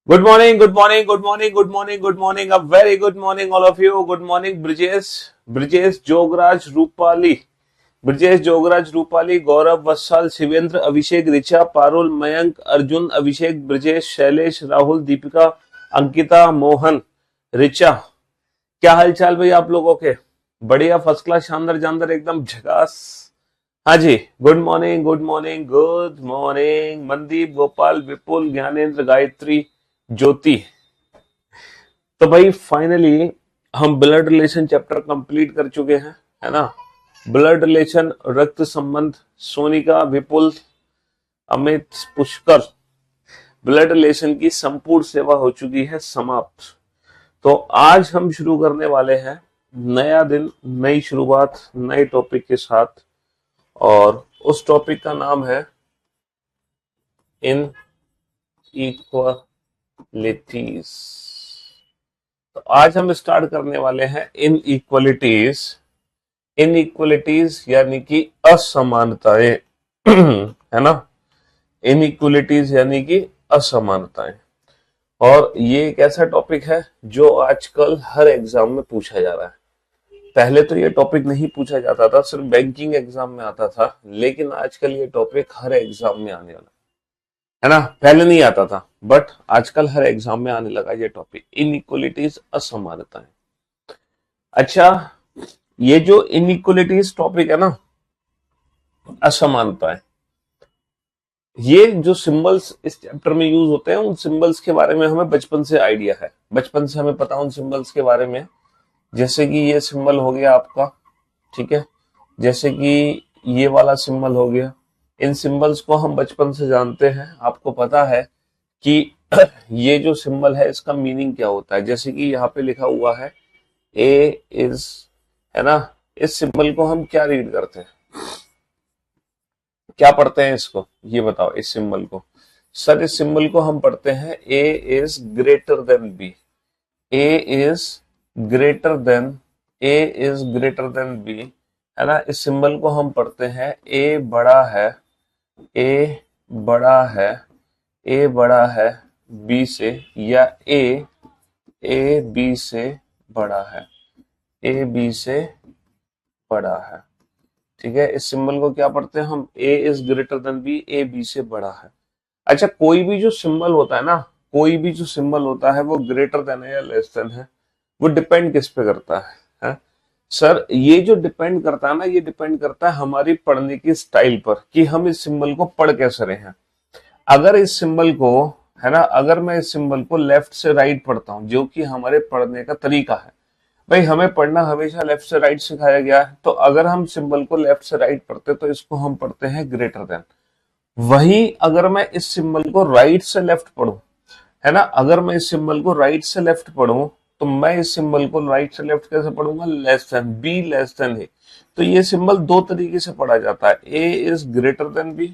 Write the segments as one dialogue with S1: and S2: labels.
S1: Good morning, good morning, good morning, good morning, good morning. A very good morning, all of you. Good morning, Brijesh, Jograj, Rupali. Brajesh, Jograj, Rupali, गौरव, वत्सल, शिवेंद्र, अभिषेक, ऋचा, पारुल, मयंक, अर्जुन, अभिषेक, ब्रजेश, शैलेश, राहुल, दीपिका, अंकिता, मोहन, ऋचा। क्या हालचाल भाई आप लोगों के? बढ़िया, first class, शानदार जानदार, एकदम झकास। हाँ जी, good morning, good morning, good morning. Mandeep, Gopal, Vipul, Gyanendra, Gayatri, Jyoti. तो भाई फाइनली हम ब्लड रिलेशन चैप्टर कंप्लीट कर चुके हैं, है ना। ब्लड रिलेशन, रक्त संबंध, सोनिका, विपुल, अमित, पुष्कर, ब्लड रिलेशन की संपूर्ण सेवा हो चुकी है समाप्त। तो आज हम शुरू करने वाले हैं नया दिन, नई शुरुआत, नए टॉपिक के साथ। और उस टॉपिक का नाम है इन इक्वालिटीज। तो आज हम स्टार्ट करने वाले हैं इन इक्वालिटीज। इनइक्वलिटीज यानी कि असमानताएं है ना। इनइक्वलिटीज यानी कि असमानताएं। और ये एक ऐसा टॉपिक है जो आजकल हर एग्जाम में पूछा जा रहा है। पहले तो ये टॉपिक नहीं पूछा जाता था, सिर्फ बैंकिंग एग्जाम में आता था, लेकिन आजकल ये टॉपिक हर एग्जाम में आने वाला है ना। पहले नहीं आता था, बट आजकल हर एग्जाम में आने लगा ये टॉपिक, इनइक्वलिटीज, असमानताएं। अच्छा, ये जो इनइक्वलिटीज टॉपिक है ना, असमानता है, ये जो सिंबल्स इस चैप्टर में यूज होते हैं, उन सिंबल्स के बारे में हमें बचपन से आइडिया है, बचपन से हमें पता उन सिंबल्स के बारे में। जैसे कि ये सिंबल हो गया आपका, ठीक है, जैसे कि ये वाला सिंबल हो गया। इन सिंबल्स को हम बचपन से जानते हैं। आपको पता है कि ये जो सिंबल है इसका मीनिंग क्या होता है। जैसे कि यहाँ पे लिखा हुआ है ए इज, है ना। इस सिंबल को हम क्या रीड करते हैं, क्या पढ़ते हैं इसको, ये बताओ। इस सिंबल को, सर इस सिंबल को हम पढ़ते हैं A is greater than B. A is greater than, A is greater than B, है ना। इस सिंबल को हम पढ़ते हैं ए बड़ा है, ए बड़ा है, ए बड़ा है बी से, या ए बी से बड़ा है, ए बी से बड़ा है। ठीक है, इस सिंबल को क्या पढ़ते हैं हम, A is greater than B, A B से बड़ा है। अच्छा, कोई भी जो सिंबल होता है ना, कोई भी जो सिंबल होता है वो ग्रेटर देन है या लेस देन है, वो डिपेंड किस पे करता है? सर ये जो डिपेंड करता है ना, ये डिपेंड करता है हमारी पढ़ने की स्टाइल पर, कि हम इस सिंबल को पढ़ कैसे रहे हैं। अगर इस सिंबल को, है ना, अगर मैं इस सिंबल को लेफ्ट से राइट पढ़ता हूं, जो कि हमारे पढ़ने का तरीका है, भाई हमें पढ़ना हमेशा लेफ्ट से राइट सिखाया गया है, तो अगर हम सिंबल को लेफ्ट से राइट पढ़ते तो इसको हम पढ़ते हैं ग्रेटर देन। वही अगर मैं इस सिंबल को राइट से लेफ्ट पढ़ूं, है ना, अगर मैं इस सिंबल को राइट से लेफ्ट पढ़ूं, तो मैं इस सिंबल को राइट से लेफ्ट कैसे पढ़ूंगा, less than, B less than A. तो ये सिंबल दो तरीके से पढ़ा जाता है, A is greater than B,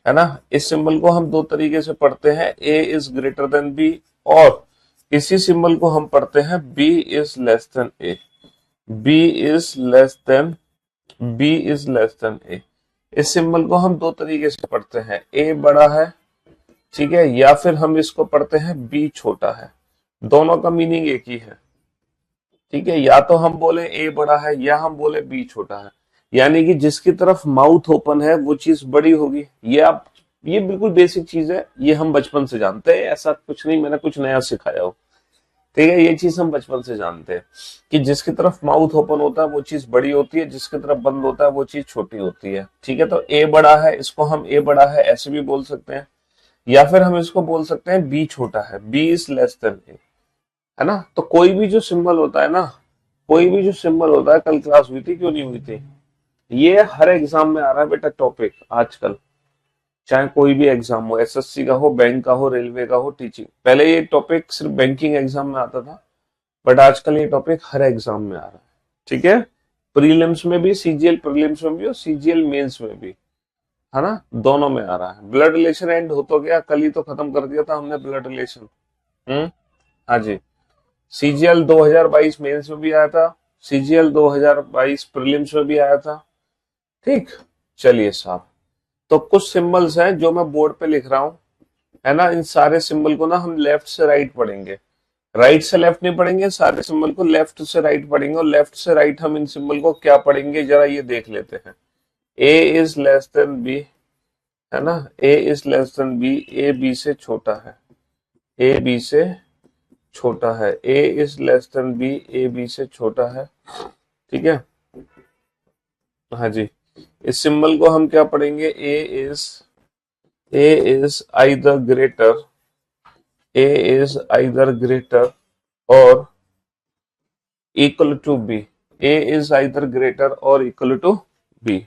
S1: है ना। इस सिंबल को हम दो तरीके से पढ़ते हैं, A is greater than B, और इसी सिंबल को हम पढ़ते हैं B is less than A, B is less than, B is less than A. इस सिंबल को हम दो तरीके से पढ़ते हैं, ए बड़ा है, ठीक है, या फिर हम इसको पढ़ते हैं बी छोटा है। दोनों का मीनिंग एक ही है, ठीक है। या तो हम बोले ए बड़ा है, या हम बोले बी छोटा है, यानी कि जिसकी तरफ माउथ ओपन है वो चीज बड़ी होगी। ये आप, ये बिल्कुल बेसिक चीज है, ये हम बचपन से जानते हैं, ऐसा कुछ नहीं मैंने कुछ नया सिखाया हो, ठीक है। ये चीज हम बचपन से जानते हैं कि जिसकी तरफ माउथ ओपन होता है वो चीज बड़ी होती है, जिसकी तरफ बंद होता है वो चीज छोटी होती है, ठीक है। तो ए बड़ा है, इसको हम ए बड़ा है ऐसे भी बोल सकते हैं, या फिर हम इसको बोल सकते हैं बी छोटा है, बी इज लेस देन ए, है ना। तो कोई भी जो सिंबल होता है ना, कोई भी जो सिंबल होता है, कल क्लास हुई थी, क्यों नहीं हुई थी, ये हर एग्जाम में आ रहा है बेटा टॉपिक आजकल। चाहे कोई भी एग्जाम हो, एसएससी का हो, बैंक का हो, रेलवे का हो, टीचिंग। पहले ये टॉपिक सिर्फ बैंकिंग एग्जाम में आता था, बट आजकल ये टॉपिक हर एग्जाम में आ रहा है, ठीक है। प्रीलिम्स में भी, सीजीएल प्रीलिम्स में भी और सीजीएल मेंस में भी, है ना, दोनों में आ रहा है। ब्लड रिलेशन एंड हो तो गया, कल ही तो खत्म कर दिया था हमने ब्लड रिलेशन। हाँ जी, सीजीएल 2022 मेंस में भी आया था, सीजीएल 2022 प्रीलिम्स में भी आया था, ठीक। चलिए साहब, तो कुछ सिंबल्स हैं जो मैं बोर्ड पे लिख रहा हूं, है ना। इन सारे सिंबल को ना हम लेफ्ट से राइट पढ़ेंगे, राइट से लेफ्ट नहीं पढ़ेंगे, सारे सिंबल को लेफ्ट से राइट पढ़ेंगे। और लेफ्ट से राइट हम इन सिंबल को क्या पढ़ेंगे जरा ये देख लेते हैं। A is less than B, है ना, A is less than B, A B से छोटा है, ए बी से छोटा है, A is less than B, A B से छोटा है, ठीक है। हाँ जी, इस सिंबल को हम क्या पढ़ेंगे, A is either greater, A is either greater और equal to B, A is either greater और इक्वल टू बी।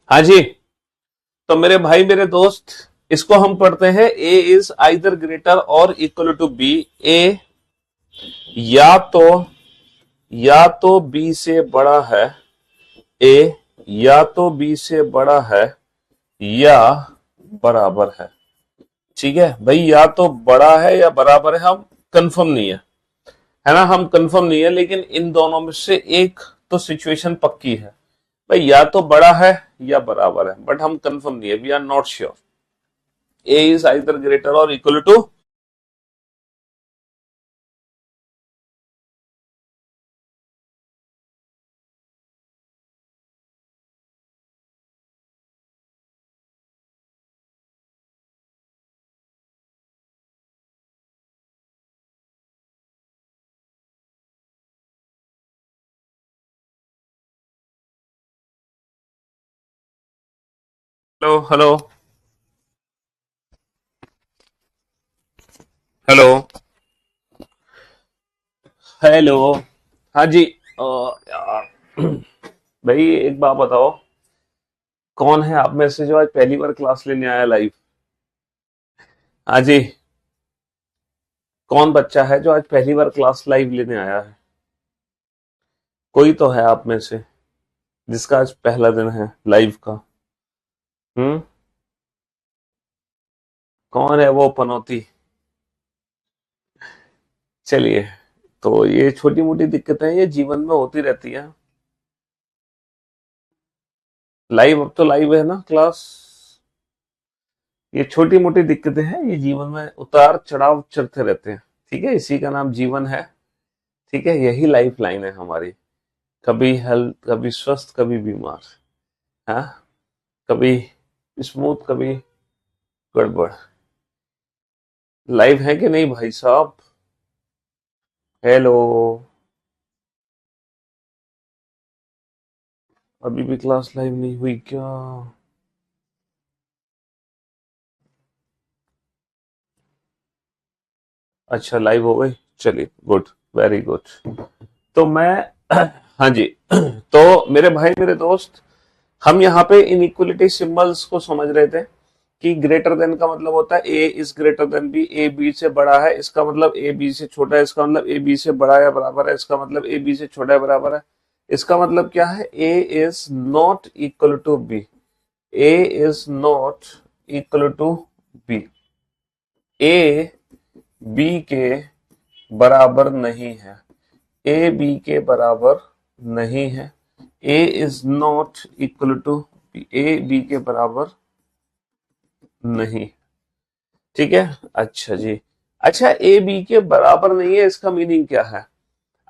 S1: हाँ जी, तो मेरे भाई मेरे दोस्त, इसको हम पढ़ते हैं ए इज आइदर ग्रेटर और इक्वल टू बी। ए या तो बी से बड़ा है, ए या तो बी से बड़ा है या बराबर है, ठीक है भाई। या तो बड़ा है या बराबर है, हम कंफर्म नहीं है ना, हम कंफर्म नहीं है, लेकिन इन दोनों में से एक तो सिचुएशन पक्की है भाई, या तो बड़ा है या बराबर है, बट हम कंफर्म नहीं है, we are not sure. A is either greater और equal to, hello hello hello hello, हाँ जी। यार भाई एक बात बताओ, कौन है आप में से जो आज पहली बार क्लास लेने आया लाइव? हाँ जी, कौन बच्चा है जो आज पहली बार क्लास लाइव लेने आया है? कोई तो है आप में से जिसका आज पहला दिन है लाइव का। हम्म, कौन है वो पनौती? चलिए, तो ये छोटी मोटी दिक्कतें ये जीवन में होती रहती हैं। लाइव, अब तो लाइव है ना क्लास। ये छोटी मोटी दिक्कतें हैं, ये जीवन में उतार चढ़ाव चलते रहते हैं, ठीक है, इसी का नाम जीवन है, ठीक है, यही लाइफ लाइन है हमारी। कभी हेल्थ, कभी स्वस्थ, कभी बीमार, हाँ, कभी स्मूथ, कभी गड़बड़। लाइव है कि नहीं भाई साहब? हेलो। अभी भी क्लास लाइव नहीं हुई क्या? अच्छा, लाइव हो गई, चलिए गुड, वेरी गुड। तो मैं हाँ जी तो मेरे भाई, मेरे दोस्त, हम यहाँ पे इनइक्वलिटी सिंबल्स को समझ रहे थे कि ग्रेटर देन का मतलब होता है A is greater than B, A B से बड़ा है इसका मतलब ए बी से छोटा है, इसका मतलब ए बी से बड़ा या बराबर है, इसका मतलब ए बी से छोटा या बराबर है। इसका मतलब क्या है? A is not equal to B, A is not equal to B, A B के बराबर नहीं है, ए बी के बराबर नहीं है, A is not equal to B, A B के बराबर नहीं। ठीक है, अच्छा जी। अच्छा, ए बी के बराबर नहीं है, इसका मीनिंग क्या है?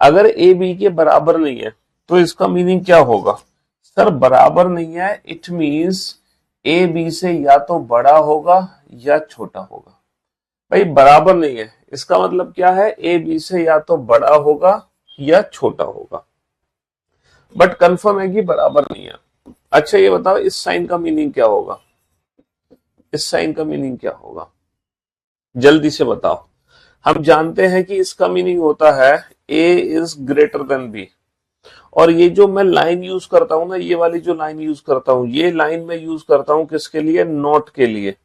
S1: अगर ए बी के बराबर नहीं है तो इसका मीनिंग क्या होगा? सर, बराबर नहीं है इट मींस ए बी से या तो बड़ा होगा या छोटा होगा। भाई, बराबर नहीं है इसका मतलब क्या है? ए बी से या तो बड़ा होगा या छोटा होगा, बट कंफर्म है कि बराबर नहीं है। अच्छा, ये बताओ इस साइन का मीनिंग क्या होगा? इस साइन का मीनिंग क्या होगा? जल्दी से बताओ। हम जानते हैं कि इसका मीनिंग होता है A is greater than B. और ये जो मैं लाइन यूज करता हूं ना, ये वाली जो लाइन यूज करता हूं, ये लाइन मैं यूज करता हूं किसके लिए? नॉट के लिए,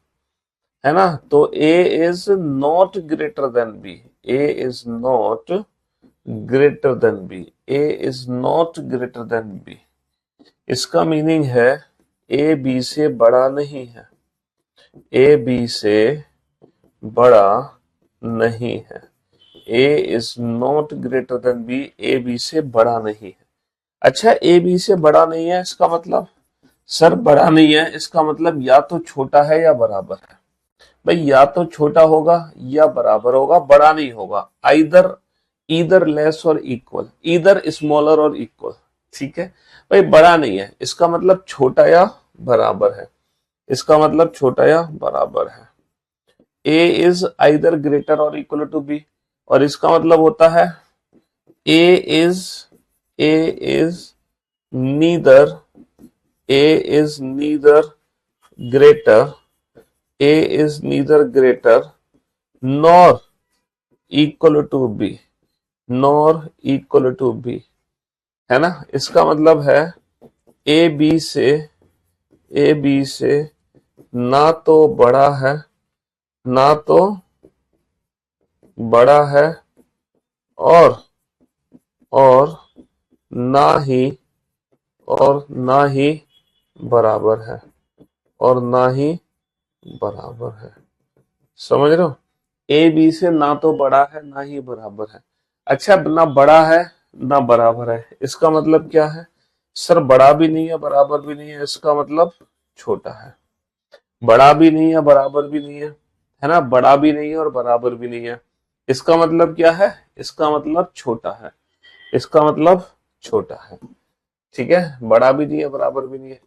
S1: है ना। तो A is not greater than B, A is not greater than B, A is not greater than B. इसका मीनिंग है ए बी से बड़ा नहीं है, ए बी से बड़ा नहीं है, A is not greater than B, A B से बड़ा नहीं है। अच्छा, ए बी से बड़ा नहीं है इसका मतलब? सर, बड़ा नहीं है इसका मतलब या तो छोटा है या बराबर है। भाई, या तो छोटा होगा या बराबर होगा, बड़ा नहीं होगा। आइदर, ईदर लेस और इक्वल, ईदर स्मॉलर और इक्वल। ठीक है भाई, बड़ा नहीं है इसका मतलब छोटा या बराबर है, इसका मतलब छोटा या बराबर है। ए इज आइदर ग्रेटर और इक्वल टू बी, और इसका मतलब होता है A is, A is neither, A is neither greater, A is neither greater nor equal to B, nor equal to B, है ना। इसका मतलब है ए बी से, ए बी से ना तो बड़ा है, ना तो बड़ा है, और और ना ही, और ना ही बराबर है, और ना ही बराबर है। समझ रहे हो? ए बी से ना तो बड़ा है ना ही बराबर है। अच्छा, ना बड़ा है ना बराबर है, इसका मतलब क्या है? सर, बड़ा भी नहीं है बराबर भी नहीं है, इसका मतलब छोटा है। बड़ा भी नहीं है बराबर भी नहीं है ना, बड़ा भी नहीं है और बराबर भी नहीं है, इसका मतलब क्या है? इसका मतलब छोटा है, इसका मतलब छोटा है। ठीक है, बड़ा भी नहीं है बराबर भी नहीं है।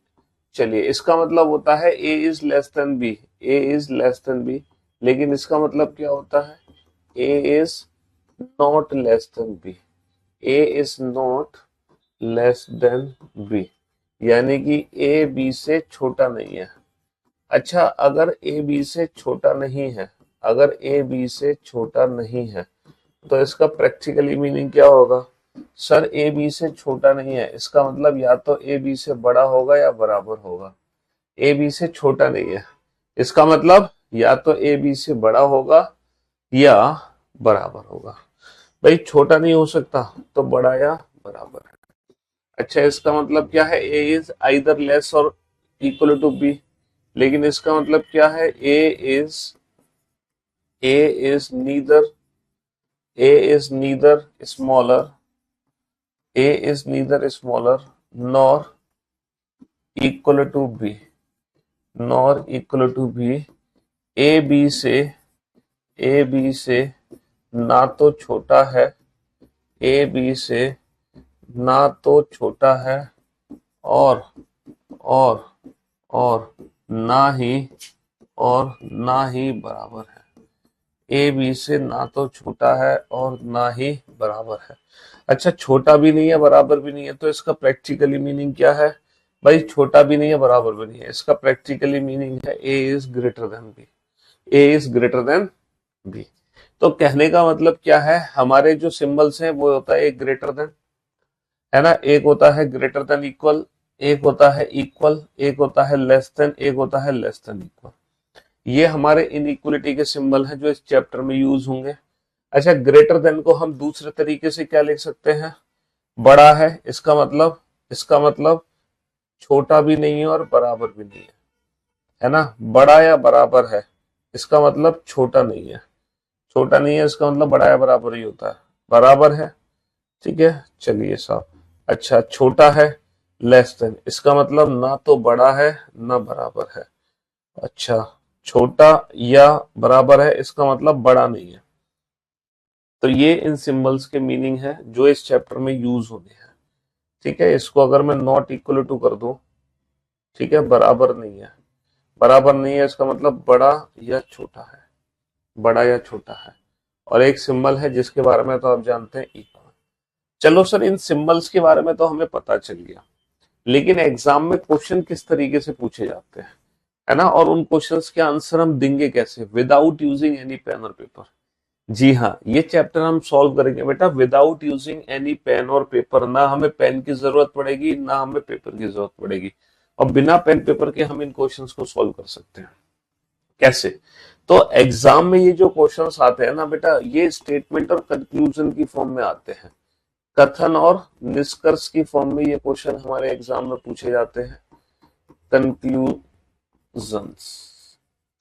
S1: चलिए, इसका मतलब होता है A is less than B, A is less than B, लेकिन इसका मतलब क्या होता है? A is not less than B, A is not less than B, यानी कि ए बी से छोटा नहीं है। अच्छा, अगर ए बी से छोटा नहीं है, अगर ए बी से छोटा नहीं है तो इसका प्रैक्टिकली मीनिंग क्या होगा? सर, ए बी से छोटा नहीं है इसका मतलब या तो ए बी से बड़ा होगा या बराबर होगा। ए बी से छोटा नहीं है इसका मतलब या तो ए बी से बड़ा होगा या बराबर होगा। भाई, छोटा नहीं हो सकता तो बड़ा या बराबर है। अच्छा, इसका मतलब क्या है? ए इज आइदर लेस और इक्वल टू बी, लेकिन इसका मतलब क्या है? A is neither, A is neither smaller, A is neither smaller nor equal to B, nor equal to B, A B से, ए बी से ना तो छोटा है, ए बी से ना तो छोटा है और और और ना ही बराबर है। ए बी से ना तो छोटा है और ना ही बराबर है। अच्छा, छोटा भी नहीं है बराबर भी नहीं है, तो इसका प्रैक्टिकली मीनिंग क्या है भाई? छोटा भी नहीं है बराबर भी नहीं है, इसका प्रैक्टिकली मीनिंग है A is greater than B. A is greater than B. तो कहने का मतलब क्या है, हमारे जो सिंबल्स हैं वो होता है एक ग्रेटर देन, है ना, एक होता है ग्रेटर देन इक्वल, एक होता है इक्वल, एक होता है लेस देन, एक होता है लेस देन इक्वल। ये हमारे इनइक्वलिटी के सिंबल हैं जो इस चैप्टर में यूज होंगे। अच्छा, ग्रेटर देन को हम दूसरे तरीके से क्या लिख सकते हैं? बड़ा है, इसका मतलब छोटा भी नहीं है और बराबर भी नहीं है ना। बड़ा या बराबर है, इसका मतलब छोटा नहीं है, छोटा नहीं है इसका मतलब बड़ा या बराबर ही होता है। बराबर है, ठीक है, चलिए साहब। अच्छा, छोटा है, लेस देन, इसका मतलब ना तो बड़ा है ना बराबर है। अच्छा, छोटा या बराबर है, इसका मतलब बड़ा नहीं है। तो ये इन सिंबल्स के मीनिंग है जो इस चैप्टर में यूज होने हैं। ठीक है, इसको अगर मैं नॉट इक्वल टू कर दूं, ठीक है, बराबर नहीं है, बराबर नहीं है इसका मतलब बड़ा या छोटा है, बड़ा या छोटा है। और एक सिंबल है जिसके बारे में तो आप जानते हैं, इक्वल। चलो सर, इन सिंबल्स के बारे में तो हमें पता चल गया, लेकिन एग्जाम में क्वेश्चन किस तरीके से पूछे जाते हैं, है ना, और उन क्वेश्चंस के आंसर हम देंगे कैसे? विदाउट यूजिंग एनी पेन और पेपर। जी हाँ, ये चैप्टर हम सॉल्व करेंगे बेटा विदाउट यूजिंग एनी पेन और पेपर। ना हमें पेन की जरूरत पड़ेगी, ना हमें पेपर की जरूरत पड़ेगी, और बिना पेन पेपर के हम इन क्वेश्चंस को सॉल्व कर सकते हैं। कैसे? तो एग्जाम में ये जो क्वेश्चंस आते हैं ना बेटा, ये स्टेटमेंट और कंक्लूजन की फॉर्म में आते हैं। कथन और निष्कर्ष की फॉर्म में ये क्वेश्चन हमारे एग्जाम में पूछे जाते हैं। कंक्लूजन्स,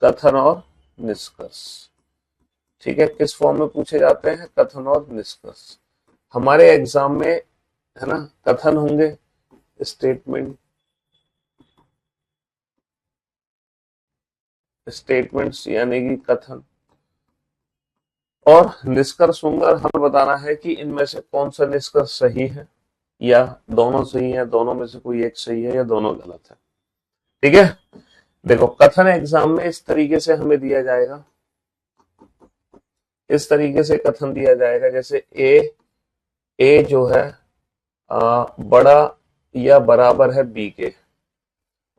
S1: कथन और निष्कर्ष, ठीक है, किस फॉर्म में पूछे जाते हैं? कथन और निष्कर्ष। हमारे एग्जाम में, है ना, कथन होंगे, स्टेटमेंट, स्टेटमेंट्स यानी कि कथन, और निष्कर्ष होंगे, और हमें बताना है कि इनमें से कौन सा निष्कर्ष सही है, या दोनों सही है, दोनों में से कोई एक सही है, या दोनों गलत है। ठीक है, देखो कथन एग्जाम में इस तरीके से हमें दिया जाएगा, इस तरीके से कथन दिया जाएगा, जैसे ए जो है बड़ा या बराबर है बी के,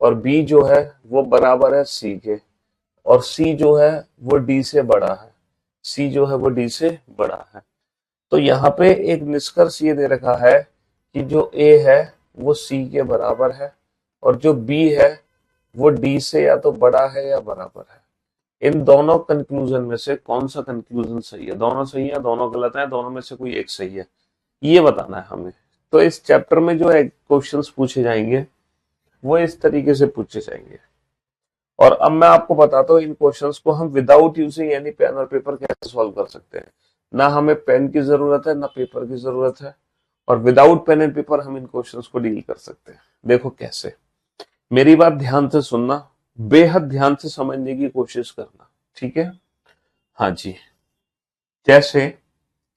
S1: और बी जो है वो बराबर है सी के, और सी जो है वो डी से बड़ा है, सी जो है वो डी से बड़ा है। तो यहाँ पे एक निष्कर्ष ये दे रखा है कि जो ए है वो सी के बराबर है, और जो बी है वो डी से या तो बड़ा है या बराबर है। इन दोनों कंक्लूजन में से कौन सा कंक्लूजन सही है? दोनों सही है, दोनों गलत है, दोनों में से कोई एक सही है, ये बताना है हमें। तो इस चैप्टर में जो क्वेश्चंस पूछे जाएंगे वो इस तरीके से पूछे जाएंगे। और अब मैं आपको बताता हूँ इन क्वेश्चंस को हम विदाउट यूजिंग एनी पेन और पेपर कैसे सॉल्व कर सकते हैं। ना हमें पेन की जरूरत है, ना पेपर की जरूरत है, और विदाउट पेन एंड पेपर हम इन क्वेश्चंस को डील कर सकते हैं। देखो कैसे, मेरी बात ध्यान से सुनना, बेहद ध्यान से समझने की कोशिश करना, ठीक है? हाँ जी, जैसे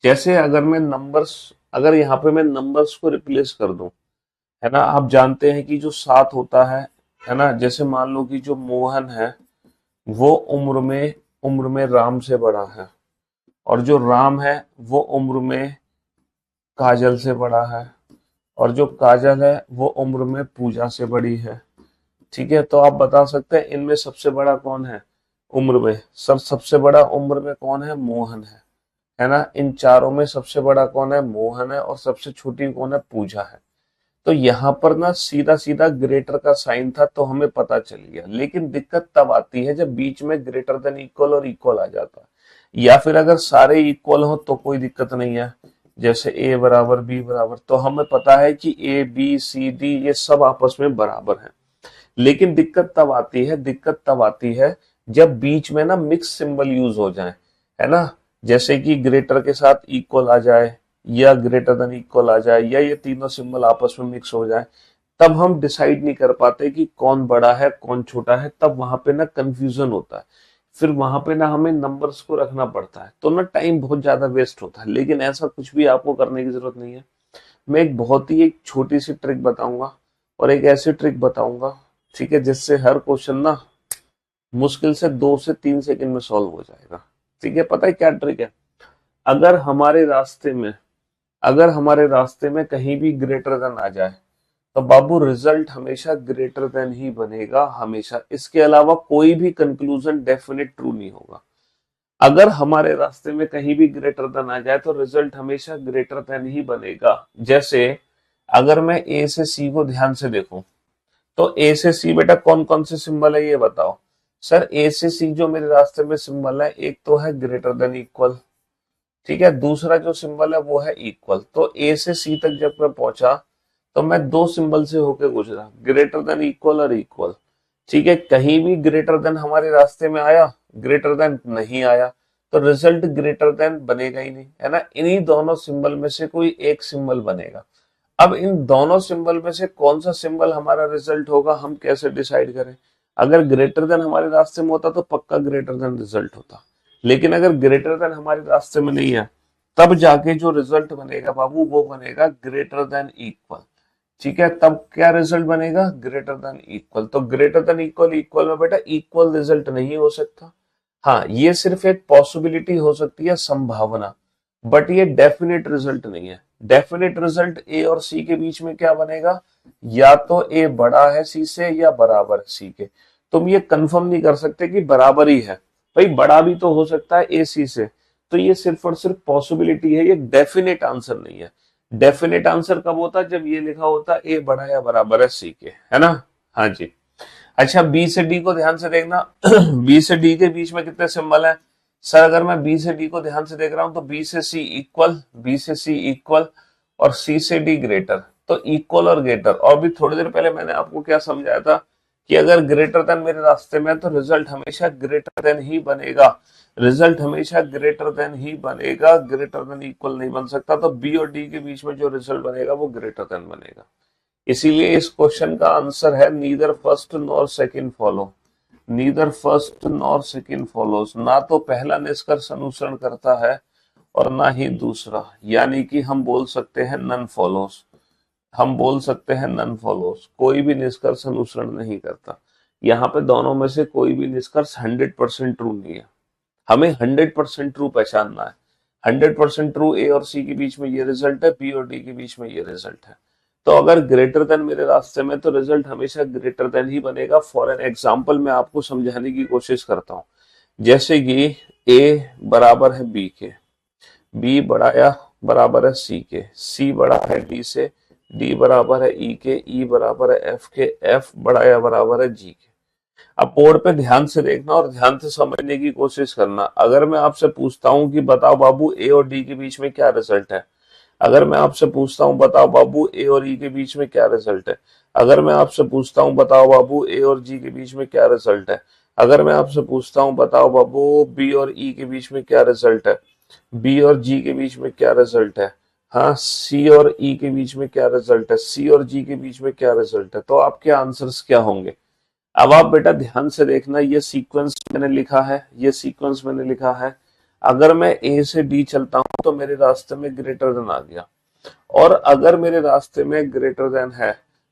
S1: जैसे अगर यहाँ पे मैं नंबर्स को रिप्लेस कर दूं, है ना, आप जानते हैं कि जो 7 होता है ना, जैसे मान लो कि जो मोहन है वो उम्र में राम से बड़ा है, और जो राम है वो उम्र में काजल से बड़ा है, और जो काजल है वो उम्र में पूजा से बड़ी है। ठीक है, तो आप बता सकते हैं इनमें सबसे बड़ा कौन है उम्र में? सबसे बड़ा उम्र में कौन है? मोहन है ना। इन चारों में सबसे बड़ा कौन है? मोहन है, और सबसे छोटी कौन है? पूजा है। तो यहाँ पर ना सीधा सीधा ग्रेटर का साइन था, तो हमें पता चल गया। लेकिन दिक्कत तब आती है जब बीच में ग्रेटर देन इक्वल और इक्वल आ जाता है, या फिर अगर सारे इक्वल हो तो कोई दिक्कत नहीं है, जैसे ए बराबर बी बराबर, तो हमें पता है कि ए बी सी डी ये सब आपस में बराबर है। लेकिन दिक्कत तब आती है जब बीच में ना मिक्स सिंबल यूज हो जाए, है ना, जैसे कि ग्रेटर के साथ इक्वल आ जाए, या ग्रेटर देन इक्वल आ जाए, या ये तीनों सिंबल आपस में मिक्स हो जाए, तब हम डिसाइड नहीं कर पाते कि कौन बड़ा है कौन छोटा है, तब वहां पे ना कंफ्यूजन होता है। फिर वहां पे ना हमें नंबर्स को रखना पड़ता है, तो ना टाइम बहुत ज्यादा वेस्ट होता है। लेकिन ऐसा कुछ भी आपको करने की जरूरत नहीं है। मैं एक छोटी सी ट्रिक बताऊंगा, और एक ऐसी ट्रिक बताऊंगा, ठीक है, जिससे हर क्वेश्चन ना मुश्किल से 2 से 3 सेकंड में सॉल्व हो जाएगा। ठीक है, पता है क्या ट्रिक है? अगर हमारे रास्ते में अगर हमारे रास्ते में कहीं भी ग्रेटर देन आ जाए, तो बाबू रिजल्ट हमेशा ग्रेटर देन ही बनेगा, हमेशा। इसके अलावा कोई भी कंक्लूजन डेफिनेट ट्रू नहीं होगा। अगर हमारे रास्ते में कहीं भी ग्रेटर देन आ जाए, तो रिजल्ट हमेशा ग्रेटर देन ही बनेगा। जैसे अगर मैं ए से सी को ध्यान से देखूं, तो ए से सी बेटा कौन कौन से सिंबल है ये बताओ। सर ए से सी जो मेरे रास्ते में सिंबल है, एक तो है ग्रेटर देन इक्वल, ठीक है, दूसरा जो सिंबल है वो है इक्वल। तो ए से सी तक जब मैं पहुंचा, तो मैं दो सिंबल से होके गुजरा, ग्रेटर देन इक्वल और इक्वल। ठीक है, कहीं भी ग्रेटर देन हमारे रास्ते में आया, ग्रेटर देन नहीं आया, तो रिजल्ट ग्रेटर देन बनेगा ही नहीं, है ना। इन्हीं दोनों सिंबल में से कोई एक सिंबल बनेगा। अब इन दोनों सिंबल में से कौन सा सिंबल हमारा रिजल्ट होगा, हम कैसे डिसाइड करें? अगर ग्रेटर देन हमारे रास्ते में होता तो पक्का ग्रेटर देन रिजल्ट होता, लेकिन अगर ग्रेटर देन हमारे रास्ते में नहीं है, तब जाके जो रिजल्ट बनेगा बाबू, वो बनेगा ग्रेटर देन इक्वल। ठीक है, तब क्या रिजल्ट बनेगा? Greater than equal. तो ग्रेटर देन इक्वल इक्वल में बेटा इक्वल रिजल्ट नहीं हो सकता। हाँ, ये सिर्फ एक पॉसिबिलिटी हो सकती है, संभावना, बट ये डेफिनेट रिजल्ट नहीं है। डेफिनेट रिजल्ट ए और सी के बीच में क्या बनेगा? या तो ए बड़ा है सी से या बराबर है सी के। तुम ये कंफर्म नहीं कर सकते कि बराबर ही है, भाई बड़ा भी तो हो सकता है ए सी से। तो ये सिर्फ और सिर्फ पॉसिबिलिटी है, ये डेफिनेट आंसर नहीं है। डेफिनेट आंसर कब होता? जब ये लिखा होता ए बड़ा या बराबर है सी के, है ना। हाँ जी। अच्छा, बी से डी को ध्यान से देखना। बी से डी के बीच में कितने सिंबल हैं? सर अगर मैं बी से डी को ध्यान से देख रहा हूं, तो बी से सी इक्वल, बी से सी इक्वल, और सी से डी ग्रेटर। तो इक्वल और ग्रेटर, और भी थोड़ी देर पहले मैंने आपको क्या समझाया था कि अगर ग्रेटर देन मेरे रास्ते में है, तो रिजल्ट हमेशा ग्रेटर देन ही बनेगा। रिजल्ट हमेशा ग्रेटर देन ही बनेगा, ग्रेटर देन इक्वल नहीं बन सकता। तो बी और डी के बीच में जो रिजल्ट बनेगा वो ग्रेटर देन बनेगा। इसीलिए इस क्वेश्चन का आंसर है neither first nor second follow. Neither first nor second follows, ना तो पहला निष्कर्ष अनुसरण करता है और ना ही दूसरा, यानी कि हम बोल सकते हैं नन फॉलोज। हम बोल सकते हैं नन फॉलोज, कोई भी निष्कर्ष अनुसरण नहीं करता। यहाँ पे दोनों में से कोई भी निष्कर्ष 100% ट्रू नहीं है। हमें 100% ट्रू पहचानना है। 100% ट्रू ए और सी के बीच में ये रिजल्ट है, बी और डी के बीच में ये रिजल्ट है। तो अगर ग्रेटर देन मेरे रास्ते में, तो रिजल्ट हमेशा ग्रेटर देन ही बनेगा। फॉर एन एग्जाम्पल मैं आपको समझाने की कोशिश करता हूं। जैसे कि ए बराबर है बी के, बी बड़ा या बराबर है सी के, सी बड़ा है डी से, डी बराबर है ई के, ई बराबर है एफ के, एफ बड़ा या बराबर है जी के। अब बोर्ड पे ध्यान से देखना और ध्यान से समझने की कोशिश करना। अगर मैं आपसे पूछता हूं कि बताओ बाबू ए और डी के बीच में क्या रिजल्ट है, अगर मैं आपसे पूछता हूं बताओ बाबू ए और ई के बीच में क्या रिजल्ट है, अगर मैं आपसे पूछता हूं बताओ बाबू ए और जी के बीच में क्या रिजल्ट है, अगर मैं आपसे पूछता हूं बताओ बाबू बी और ई के बीच में क्या रिजल्ट है, बी और जी के बीच में क्या रिजल्ट है, हाँ सी और ई के बीच में क्या रिजल्ट है, सी और जी के बीच में क्या रिजल्ट है, तो आपके आंसर्स क्या होंगे? अब आप बेटा ध्यान से देखना, ये सीक्वेंस मैंने लिखा है, ये सीक्वेंस मैंने लिखा है। अगर मैं ए से डी चलता हूं, तो मेरे रास्ते में ग्रेटर देन आ गया, और अगर मेरे रास्ते में ग्रेटर देन है,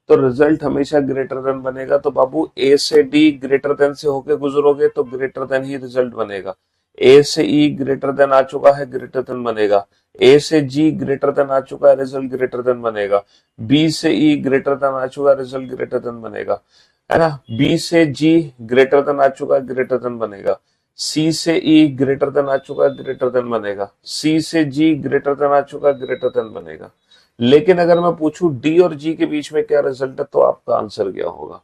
S1: तो रिजल्ट हमेशा ग्रेटर देन बनेगा। तो बाबू ए से डी ग्रेटर देन से होके गुजरोगे तो ग्रेटर देन ही रिजल्ट बनेगा। ए से ई ग्रेटर देन आ चुका है, ग्रेटर देन बनेगा। ए से जी ग्रेटर देन आ चुका है, रिजल्ट ग्रेटर देन बनेगा। बी से ई ग्रेटर देन आ चुका है, रिजल्ट ग्रेटर देन बनेगा, है ना। बी से जी ग्रेटर देन आ चुका है, ग्रेटर देन बनेगा। सी से ई ग्रेटर देन आ चुका है, ग्रेटर देन बनेगा। सी से जी ग्रेटर देन आ चुका है, ग्रेटर देन बनेगा। लेकिन अगर मैं पूछूं डी और जी के बीच में क्या रिजल्ट है, तो आपका आंसर क्या होगा?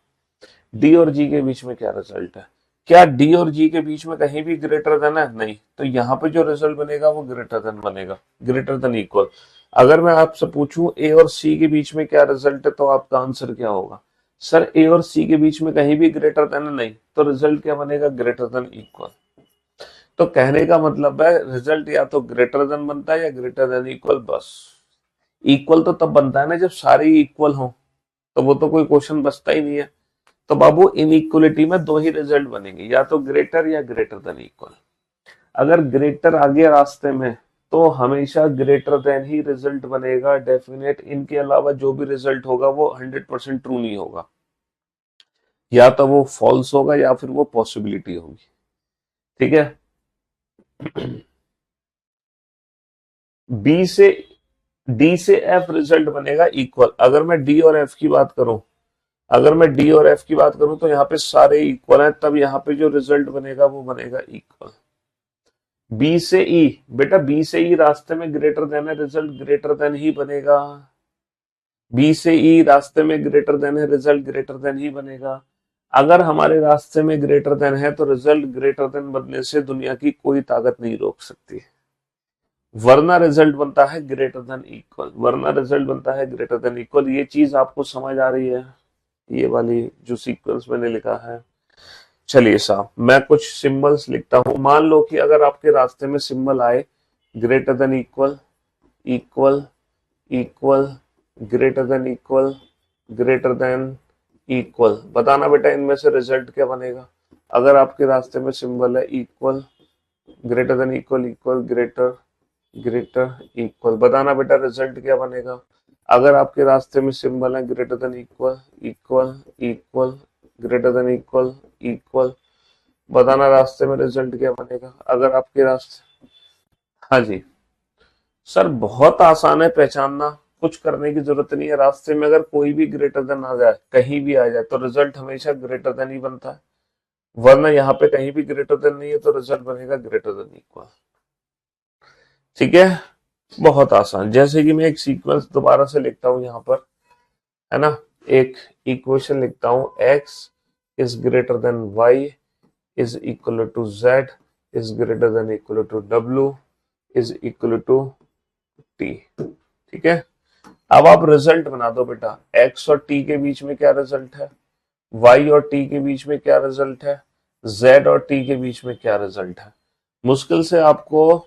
S1: डी और जी के बीच में क्या रिजल्ट है? क्या डी और जी के बीच में कहीं भी ग्रेटर देन है? नहीं। तो यहाँ पे जो रिजल्ट बनेगा वो ग्रेटर देन बनेगा, ग्रेटर देन इक्वल। अगर मैं आपसे पूछूं ए और सी के बीच में क्या रिजल्ट है, तो आपका आंसर क्या होगा? सर ए और सी के बीच में कहीं भी ग्रेटर देन है? नहीं। तो रिजल्ट क्या बनेगा? Greater than equal. तो कहने का मतलब है रिजल्ट या तो ग्रेटर देन बनता है या ग्रेटर देन इक्वल, बस। इक्वल तो तब बनता है ना जब सारे इक्वल हो, तो वो तो कोई क्वेश्चन बचता ही नहीं है। तो बाबू इनइक्वलिटी में दो ही रिजल्ट बनेंगे, या तो ग्रेटर या ग्रेटर देन इक्वल। अगर ग्रेटर आ गया रास्ते में तो हमेशा ग्रेटर देन ही रिजल्ट बनेगा, डेफिनेट। इनके अलावा जो भी रिजल्ट होगा वो 100% ट्रू नहीं होगा, या तो वो फॉल्स होगा या फिर वो पॉसिबिलिटी होगी। ठीक है। बी से डी से एफ रिजल्ट बनेगा इक्वल। अगर मैं डी और एफ की बात करूं, अगर मैं डी और एफ की बात करूं तो यहाँ पे सारे इक्वल हैं, तब यहाँ पे जो रिजल्ट बनेगा वो बनेगा इक्वल। बी से ई, बेटा बी से ई रास्ते में ग्रेटर देन है, रिजल्ट ग्रेटर देन ही बनेगा। बी से ई रास्ते में ग्रेटर देन है, रिजल्ट ग्रेटर देन ही बनेगा। अगर हमारे रास्ते में ग्रेटर देन है तो रिजल्ट ग्रेटर देन बनने से दुनिया की कोई ताकत नहीं रोक सकती, वरना रिजल्ट बनता है ग्रेटर देन इक्वल, वरना रिजल्ट बनता है ग्रेटर देन इक्वल। ये चीज आपको समझ आ रही है, ये वाली जो सीक्वेंस मैंने लिखा है। चलिए साहब, मैं कुछ सिंबल्स लिखता हूं। मान लो कि अगर आपके रास्ते में सिंबल आए greater than equal, equal, equal, greater than equal, greater than equal, बताना बेटा इनमें से रिजल्ट क्या बनेगा। अगर आपके रास्ते में सिंबल है equal, greater than equal, equal, greater, greater, equal, बताना बेटा रिजल्ट क्या बनेगा। अगर आपके रास्ते में सिंबल है greater than equal, equal, equal, greater than equal, equal, बताना रास्ते में रिजल्ट क्या बनेगा। अगर आपके रास्ते, हाँ जी सर बहुत आसान है पहचानना, कुछ करने की जरूरत नहीं है। रास्ते में अगर कोई भी ग्रेटर देन आ जाए, कहीं भी आ जाए, तो रिजल्ट हमेशा ग्रेटर देन ही बनता है, वरना यहाँ पे कहीं भी ग्रेटर देन नहीं है तो रिजल्ट बनेगा ग्रेटर देन इक्वल। ठीक है, बहुत आसान। जैसे कि मैं एक सीक्वेंस दोबारा से लिखता हूं यहाँ पर, है ना, एक इक्वेशन लिखता हूं, x is greater than y is equal to z is greater than equal to w is equal to t। ठीक है, अब आप रिजल्ट बना दो बेटा, x और t के बीच में क्या रिजल्ट है, y और t के बीच में क्या रिजल्ट है, z और t के बीच में क्या रिजल्ट है। मुश्किल से आपको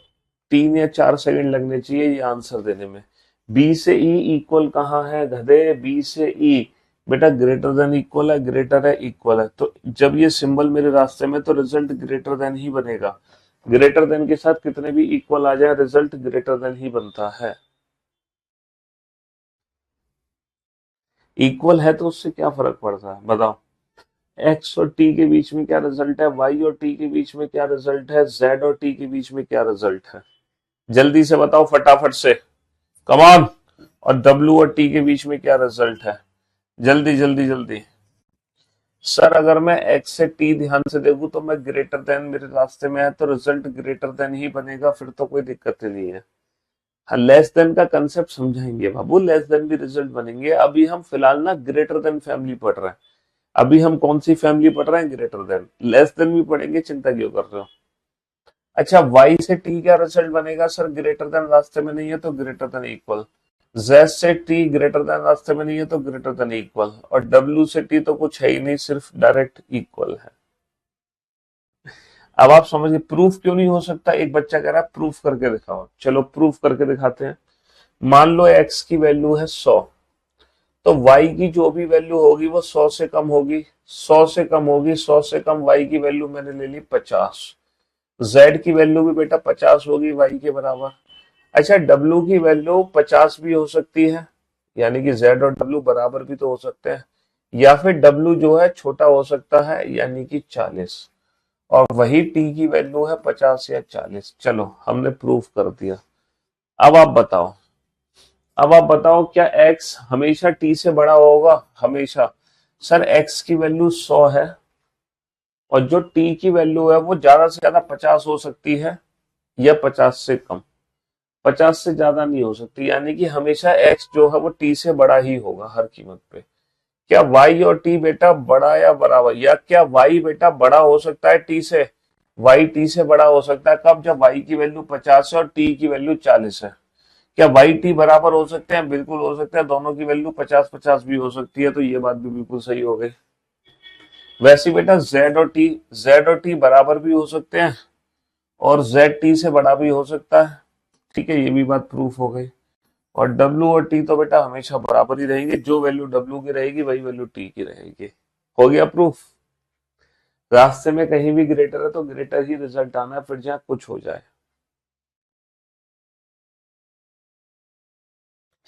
S1: 3 या 4 सेकंड लगने चाहिए ये आंसर देने में। बी से ई इक्वल कहाँ है गधे, बी से ई बेटा ग्रेटर देन इक्वल है, ग्रेटर है, इक्वल है, तो जब ये सिंबल मेरे रास्ते में तो रिजल्ट ग्रेटर देन ही बनेगा। ग्रेटर देन के साथ कितने भी इक्वल आ जाए रिजल्ट ग्रेटर देन ही बनता है। इक्वल है तो उससे क्या फर्क पड़ता है बताओ। एक्स और टी के बीच में क्या रिजल्ट है, वाई और टी के बीच में क्या रिजल्ट है, जेड और टी के बीच में क्या रिजल्ट है, जल्दी से बताओ फटाफट से, कम ऑन। और डब्ल्यू और टी के बीच में क्या रिजल्ट है, जल्दी जल्दी जल्दी। सर अगर मैं एक्स से टी ध्यान से देखूं तो मैं ग्रेटर देन मेरे रास्ते में है तो रिजल्ट ग्रेटर देन ही बनेगा, फिर तो कोई दिक्कत ही नहीं है। हाँ, लेस देन का कंसेप्ट समझाएंगे बाबू, लेस देन भी रिजल्ट बनेंगे। अभी हम फिलहाल ना ग्रेटर देन फैमिली पढ़ रहे हैं। अभी हम कौन सी फैमिली पढ़ रहे हैं, ग्रेटर देन। लेस देन भी पढ़ेंगे, चिंता क्यों कर रहे हो। अच्छा, y से t क्या रिजल्ट बनेगा, सर ग्रेटर देन रास्ते में नहीं है तो ग्रेटर देन इक्वल। z से t ग्रेटर देन रास्ते में नहीं है तो ग्रेटर देन इक्वल, और w से t तो कुछ है ही नहीं, सिर्फ डायरेक्ट इक्वल है। अब आप समझिए प्रूफ क्यों नहीं हो सकता। एक बच्चा कह रहा है प्रूफ करके दिखाओ, चलो प्रूफ करके दिखाते हैं। मान लो x की वैल्यू है 100, तो y की जो भी वैल्यू होगी वो 100 से कम होगी, 100 से कम होगी, 100 से कम y की वैल्यू मैंने ले ली 50। z की वैल्यू भी बेटा 50 होगी y के बराबर। अच्छा, w की वैल्यू 50 भी हो सकती है, यानी कि z और w बराबर भी तो हो सकते हैं, या फिर w जो है छोटा हो सकता है, यानी कि 40, और वही t की वैल्यू है 50 या 40। चलो हमने प्रूफ कर दिया। अब आप बताओ, अब आप बताओ क्या x हमेशा t से बड़ा होगा, हमेशा। सर x की वैल्यू 100 है और जो t की वैल्यू है वो ज्यादा से ज्यादा 50 हो सकती है या 50 से कम, 50 से ज्यादा नहीं हो सकती, यानी कि हमेशा x जो है वो t से बड़ा ही होगा हर कीमत पे। क्या y और t बेटा बड़ा या बराबर, या क्या y बेटा बड़ा हो सकता है t से, y t से बड़ा हो सकता है कब, जब y की वैल्यू 50 है और t की वैल्यू 40 है। क्या y t बराबर हो सकते हैं, बिल्कुल हो सकते हैं, दोनों की वैल्यू 50-50 भी हो सकती है, तो ये बात भी बिल्कुल सही हो गई। वैसे बेटा z और t बराबर भी हो सकते हैं और z t से बड़ा भी हो सकता है, ठीक है, ये भी बात प्रूफ हो गई। और W और T तो बेटा हमेशा बराबर ही रहेंगे, जो वैल्यू W की रहेगी वही वैल्यू T की रहेगी। हो गया प्रूफ। रास्ते में कहीं भी ग्रेटर है तो ग्रेटर ही रिजल्ट आना है, फिर जहां कुछ हो जाए।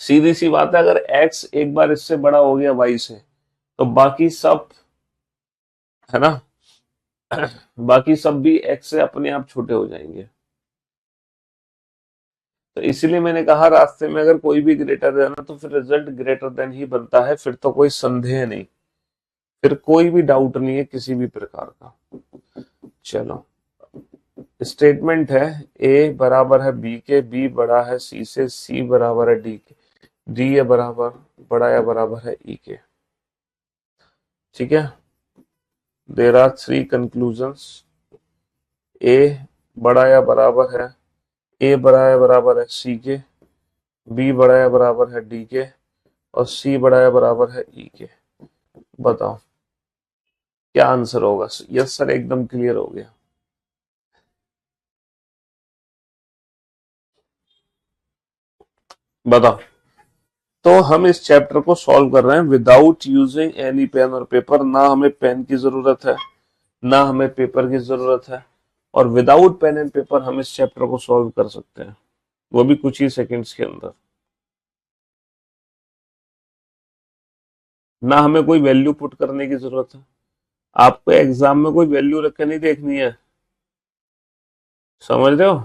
S1: सीधी सी बात है, अगर x एक बार इससे बड़ा हो गया y से, तो बाकी सब, है ना, बाकी सब भी x से अपने आप छोटे हो जाएंगे। तो इसीलिए मैंने कहा रास्ते में अगर कोई भी ग्रेटर है ना, तो फिर रिजल्ट ग्रेटर देन ही बनता है, फिर तो कोई संदेह नहीं, फिर कोई भी डाउट नहीं है किसी भी प्रकार का। चलो, स्टेटमेंट है ए बराबर है बी के, बी बड़ा है सी से, सी बराबर है डी के, डी ये बराबर बड़ा या बराबर है ई के। ठीक है, देयर आर थ्री कंक्लूजन्स। ए बड़ा या बराबर है, ए बड़ा या बराबर है सी के, बी बड़ा या बराबर है डी के, और सी बड़ा या बराबर है ई के। बताओ क्या आंसर होगा? यस सर, एकदम क्लियर हो गया। बताओ। तो हम इस चैप्टर को सॉल्व कर रहे हैं विदाउट यूजिंग एनी पेन और पेपर। ना हमें पेन की जरूरत है, ना हमें पेपर की जरूरत है, और विदाउट पेन एंड पेपर हम इस चैप्टर को सॉल्व कर सकते हैं, वो भी कुछ ही सेकंड्स के अंदर। ना हमें कोई वैल्यू पुट करने की जरूरत है। आपको एग्जाम में कोई वैल्यू रख के नहीं देखनी है, समझ रहे हो?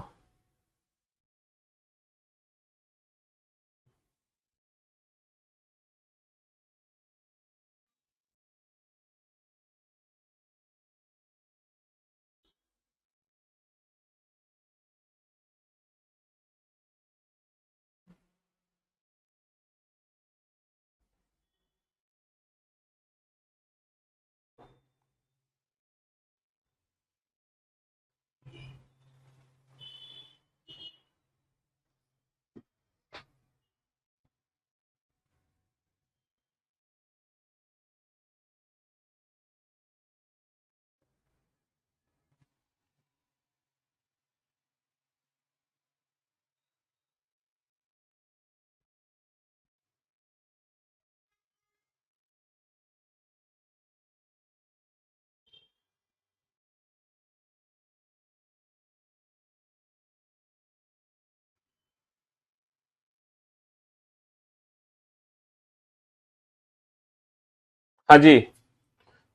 S1: हाँ जी।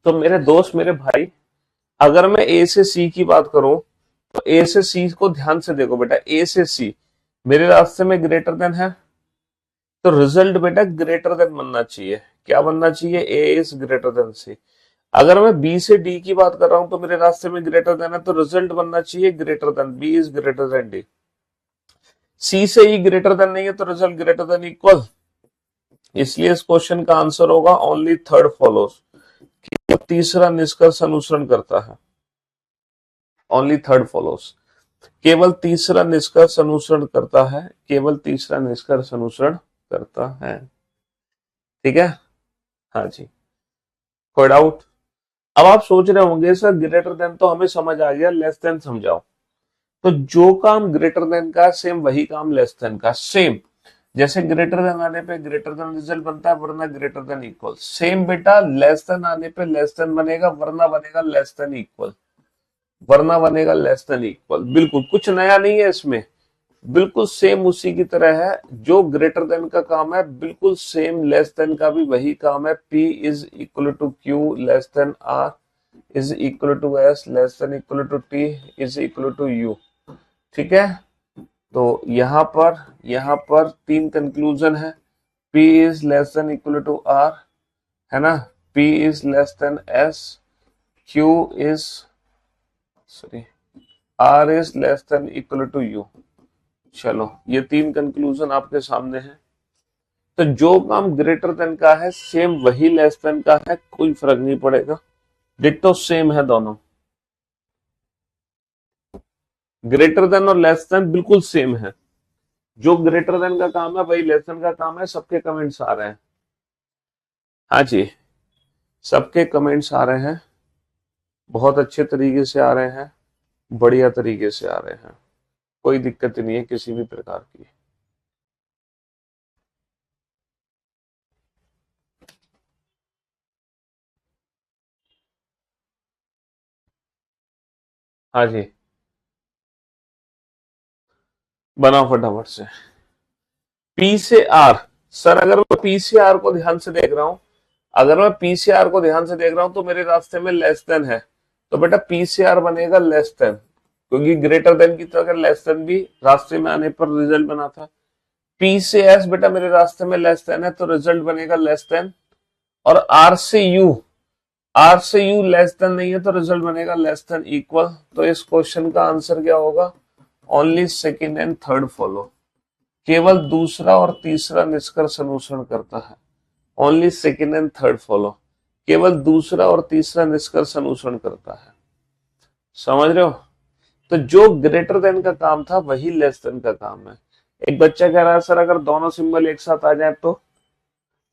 S1: तो मेरे दोस्त, मेरे भाई, अगर मैं ए से सी की बात करूं, तो ए से सी को ध्यान से देखो बेटा, ए से सी मेरे रास्ते में ग्रेटर देन है, तो रिजल्ट बेटा ग्रेटर देन बनना चाहिए। क्या बनना चाहिए? ए इज ग्रेटर देन सी। अगर मैं बी से डी की बात कर रहा हूं, तो मेरे रास्ते में ग्रेटर देन है, तो रिजल्ट बनना चाहिए greater than, B is greater than D. C से ई ग्रेटर देन नहीं है, तो रिजल्ट ग्रेटर देन इक्वल। इसलिए इस क्वेश्चन का आंसर होगा ओनली थर्ड फॉलोस। तीसरा निष्कर्ष अनुसरण करता है, ओनली थर्ड फॉलोस। केवल तीसरा निष्कर्ष अनुसरण करता है, केवल तीसरा निष्कर्ष अनुसरण करता है। ठीक है, हाँ जी। कोई डाउट? अब आप सोच रहे होंगे सर ग्रेटर देन तो हमें समझ आ गया, लेस देन समझाओ। तो जो काम ग्रेटर देन का सेम वही काम लेस देन का, सेम। जैसे ग्रेटर देन आने पे ग्रेटर देन रिजल्ट बनता है, वरना ग्रेटर देन इक्वल। सेम बेटा, लेस देन आने पे लेस देन बनेगा, वरना बनेगा लेस देन इक्वल, वरना बनेगा लेस देन इक्वल। बिल्कुल कुछ नया नहीं है इसमें, बिल्कुल सेम उसी की तरह है। जो ग्रेटर देन का काम है बिल्कुल सेम लेस देन का भी वही काम है। P is equal to Q less than R is equal to S less than equal to T is equal to U। ठीक है, तो यहाँ पर तीन कंक्लूजन है। P is less than equal to R, है ना, P is less than S, Q is, sorry, R is less than equal to U। चलो, ये तीन कंक्लूजन आपके सामने है। तो जो काम ग्रेटर देन का है सेम वही लेस देन का है, कोई फर्क नहीं पड़ेगा, डिट्टो सेम है दोनों। ग्रेटर देन और लेस देन बिल्कुल सेम है। जो ग्रेटर देन का काम है वही लेस देन का काम है। सबके कमेंट्स आ रहे हैं? हाँ जी, सबके कमेंट्स आ रहे हैं, बहुत अच्छे तरीके से आ रहे हैं, बढ़िया तरीके से आ रहे हैं, कोई दिक्कत नहीं है किसी भी प्रकार की। हाँ जी, बनाओ फटाफट से। पी से आर। सर अगर मैं पी से आर को ध्यान से देख रहा हूं, अगर मैं पी से आर को ध्यान से देख रहा हूं तो मेरे रास्ते में लेस देन है, तो बेटा पी से आर बनेगा लेस देन, क्योंकि ग्रेटर देन की तरह लेस देन भी रास्ते में आने पर रिजल्ट बना था। पी से एस बेटा मेरे रास्ते में लेस देन है तो रिजल्ट बनेगा लेस देन। और आर से यू लेस देन नहीं है तो रिजल्ट बनेगा लेस देन इक्वल। तो इस क्वेश्चन का आंसर क्या होगा? Only second and third follow. केवल दूसरा और तीसरा निष्कर्ष अनुसरण करता है। Only second and third follow. केवल दूसरा और तीसरा निष्कर्ष अनुसरण करता है। समझ रहे हो? तो जो ग्रेटर देन का काम था वही लेस देन का काम है। एक बच्चा कह रहा है सर अगर दोनों सिंबल एक साथ आ जाए तो,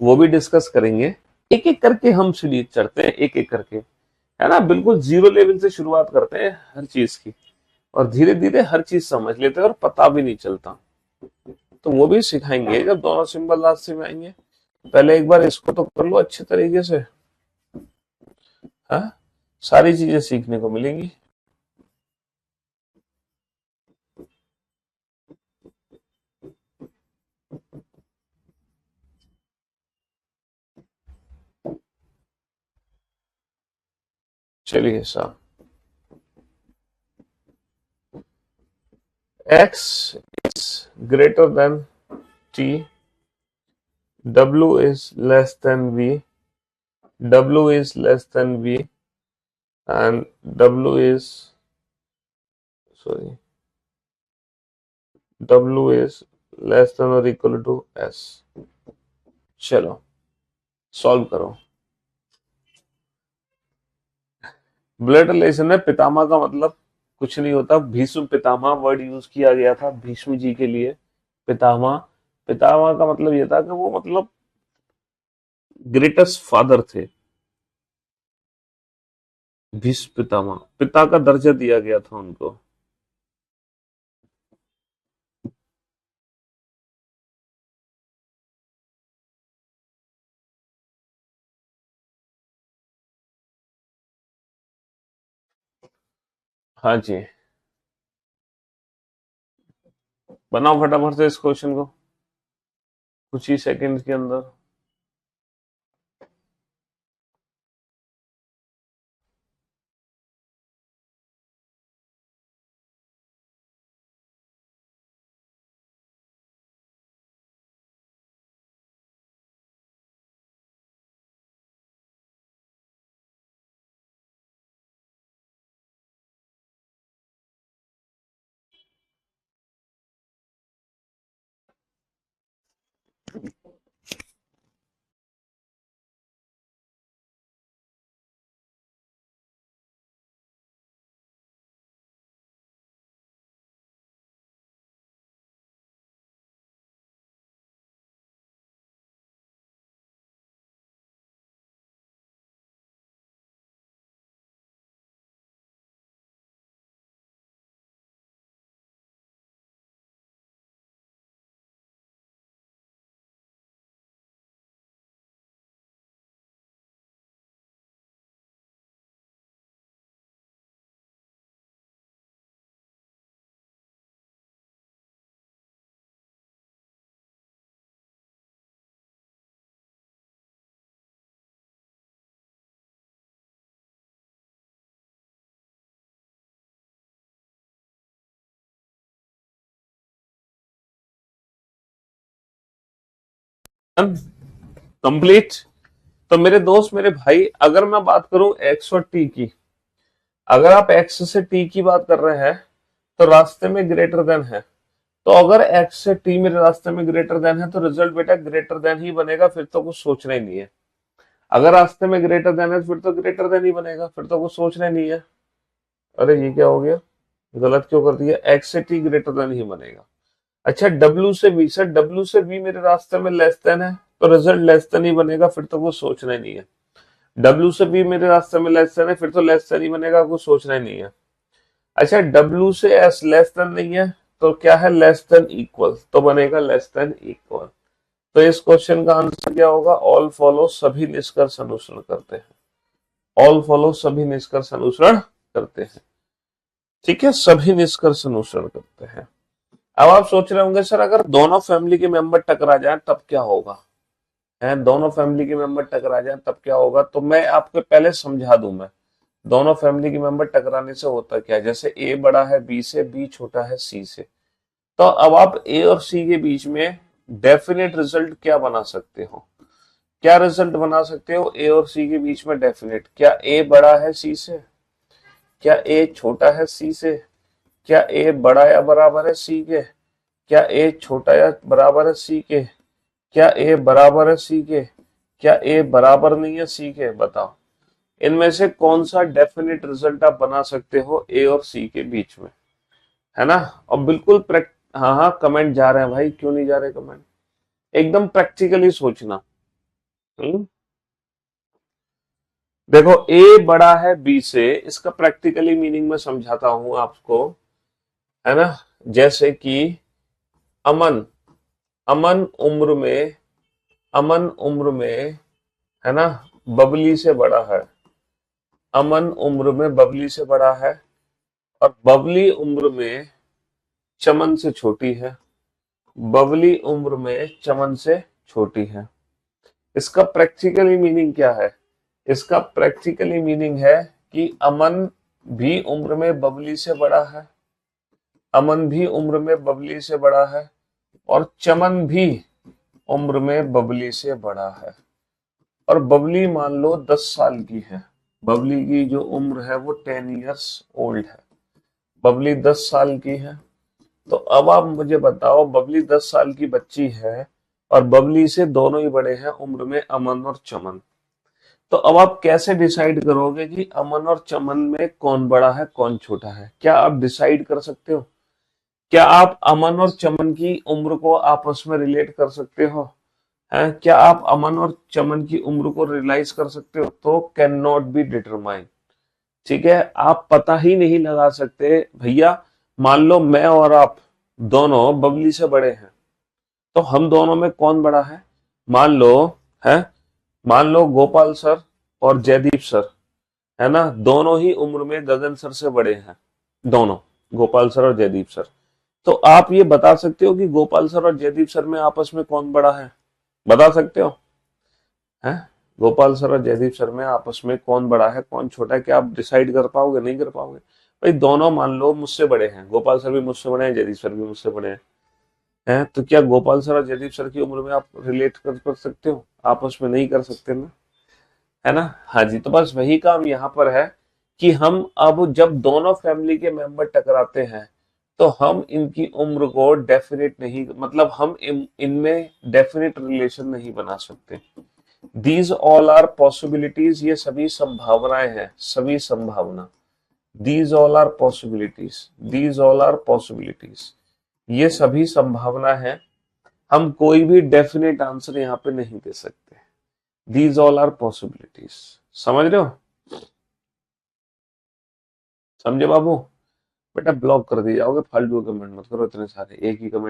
S1: वो भी डिस्कस करेंगे। एक एक करके हम सीढ़ी चढ़ते हैं, एक एक करके, है ना, बिल्कुल जीरो लेवल से शुरुआत करते हैं हर चीज की, और धीरे धीरे हर चीज समझ लेते हैं और पता भी नहीं चलता। तो वो भी सिखाएंगे जब दोनों सिंबल रास्ते में आएंगे। पहले एक बार इसको तो कर लो अच्छे तरीके से, हाँ, सारी चीजें सीखने को मिलेंगी। चलिए साहब, x is greater than t, w is less than v, w is less than v, and w is, sorry, w is less than or equal to s। चलो सॉल्व करो। ब्लड रिलेशन में पितामह का मतलब कुछ नहीं होता, भीष्म पितामह वर्ड यूज किया गया था भीष्म जी के लिए। पितामह, पितामह का मतलब ये था कि वो मतलब ग्रेटेस्ट फादर थे। भीष्म पितामह, पिता का दर्जा दिया गया था उनको। हाँ जी, बनाओ फटाफट से इस क्वेश्चन को कुछ ही सेकंड के अंदर। कंप्लीट। तो मेरे दोस्त, मेरे भाई, अगर मैं बात करूं एक्स और टी की, अगर आप एक्स से टी की बात कर रहे हैं तो रास्ते में ग्रेटर देन है, तो अगर एक्स से टी मेरे रास्ते में ग्रेटर देन है तो रिजल्ट बेटा ग्रेटर देन ही बनेगा, फिर तो कुछ सोचना ही नहीं है। अगर रास्ते में ग्रेटर देन है फिर तो ग्रेटर देन ही बनेगा, फिर तो कुछ सोचना ही नहीं है। अरे ये क्या हो गया, गलत क्यों कर दिया? एक्स से टी ग्रेटर देन ही बनेगा। अच्छा, डब्ल्यू से बी, सर डब्ल्यू से बी मेरे रास्ते में लेस देन है तो रिजल्ट लेस देन ही बनेगा, फिर तो कुछ सोचना ही नहीं है। डब्ल्यू से बी मेरे रास्ते में लेस देन है, फिर तो लेस देन ही बनेगा, कुछ सोचना ही नहीं है। अच्छा, डब्ल्यू से एस लेस देन नहीं है तो क्या है? लेस देन इक्वल, तो बनेगा लेस देन इक्वल। तो इस क्वेश्चन का आंसर क्या होगा? ऑल फॉलो, सभी निष्कर्ष अनुसरण करते हैं। ऑल फॉलो, सभी निष्कर्ष अनुसरण करते हैं। ठीक है, सभी निष्कर्ष अनुसरण करते हैं। अब आप सोच रहे होंगे सर अगर दोनों फैमिली के मेंबर टकरा जाए तब क्या होगा, है दोनों फैमिली के मेंबर टकरा जाए तब क्या होगा, तो मैं आपको पहले समझा दूं। मैं दोनों फैमिली के मेंबर टकराने से होता क्या है, जैसे ए बड़ा है बी से, बी छोटा है सी से, तो अब आप ए और सी के बीच में डेफिनेट रिजल्ट क्या बना सकते हो, क्या रिजल्ट बना सकते हो ए और सी के बीच में डेफिनेट, क्या ए बड़ा है सी से, क्या ए छोटा है सी से, क्या ए बड़ा या बराबर है सी के, क्या ए छोटा या बराबर है सी के, क्या ए बराबर है सी के, क्या ए बराबर नहीं है सी के, बताओ इनमें से कौन सा डेफिनेट रिजल्ट आप बना सकते हो ए और सी के बीच में, है ना। और बिल्कुल हाँ हाँ कमेंट जा रहे हैं भाई, क्यों नहीं जा रहे कमेंट, एकदम प्रैक्टिकली सोचना। हम्म? देखो ए बड़ा है बी से, इसका प्रैक्टिकली मीनिंग में समझाता हूं आपको, है ना। जैसे कि अमन, अमन उम्र में, अमन उम्र में, है ना, बबली से बड़ा है, अमन उम्र में बबली से बड़ा है, और बबली उम्र में चमन से छोटी है, बबली उम्र में चमन से छोटी है। इसका प्रैक्टिकली मीनिंग क्या है, इसका प्रैक्टिकली मीनिंग है कि अमन भी उम्र में बबली से बड़ा है, अमन भी उम्र में बबली से बड़ा है, और चमन भी उम्र में बबली से बड़ा है। और बबली मान लो 10 साल की है, बबली की जो उम्र है वो 10 इयर्स ओल्ड है, बबली 10 साल की है। तो अब आप मुझे बताओ बबली 10 साल की बच्ची है और बबली से दोनों ही बड़े हैं उम्र में, अमन और चमन। तो अब आप कैसे डिसाइड करोगे कि अमन और चमन में कौन बड़ा है कौन छोटा है, क्या आप डिसाइड कर सकते हो, क्या आप अमन और चमन की उम्र को आपस में रिलेट कर सकते हो, हैं क्या आप अमन और चमन की उम्र को रियलाइज कर सकते हो, तो कैन नॉट बी डिटरमाइन। ठीक है, आप पता ही नहीं लगा सकते भैया। मान लो मैं और आप दोनों बबली से बड़े हैं, तो हम दोनों में कौन बड़ा है, मान लो, है, मान लो गोपाल सर और जयदीप सर, है ना, दोनों ही उम्र में गगन सर से बड़े हैं, दोनों, गोपाल सर और जयदीप सर। तो आप ये बता सकते हो कि गोपाल सर और जयदीप सर में आपस में कौन बड़ा है, बता सकते हो, हैं गोपाल सर और जयदीप सर में आपस में कौन बड़ा है कौन छोटा है, क्या आप डिसाइड कर पाओगे, नहीं कर पाओगे। भाई दोनों मान लो मुझसे बड़े हैं, गोपाल सर भी मुझसे बड़े हैं, जयदीप सर भी मुझसे बड़े हैं, तो क्या गोपाल सर और जयदीप सर की उम्र में आप रिलेट कर सकते हो, आपस में नहीं कर सकते ना, है ना। हाँ जी, तो बस वही काम यहाँ पर है कि हम अब जब दोनों फैमिली के मेंबर टकराते हैं तो हम इनकी उम्र को डेफिनेट नहीं, मतलब हम इनमें डेफिनेट रिलेशन नहीं बना सकते। दीज ऑल आर पॉसिबिलिटीज, ये सभी संभावनाएं हैं, सभी संभावना, these all are possibilities, these all are possibilities, ये सभी संभावना है, हम कोई भी डेफिनेट आंसर यहाँ पे नहीं दे सकते। दीज ऑल आर पॉसिबिलिटीज, समझ रहे हो, समझे बाबू। बेटा ब्लॉक कर दिए जाओगे, फालतू कमेंट मत करो इतने सारे, एक ही कमेंट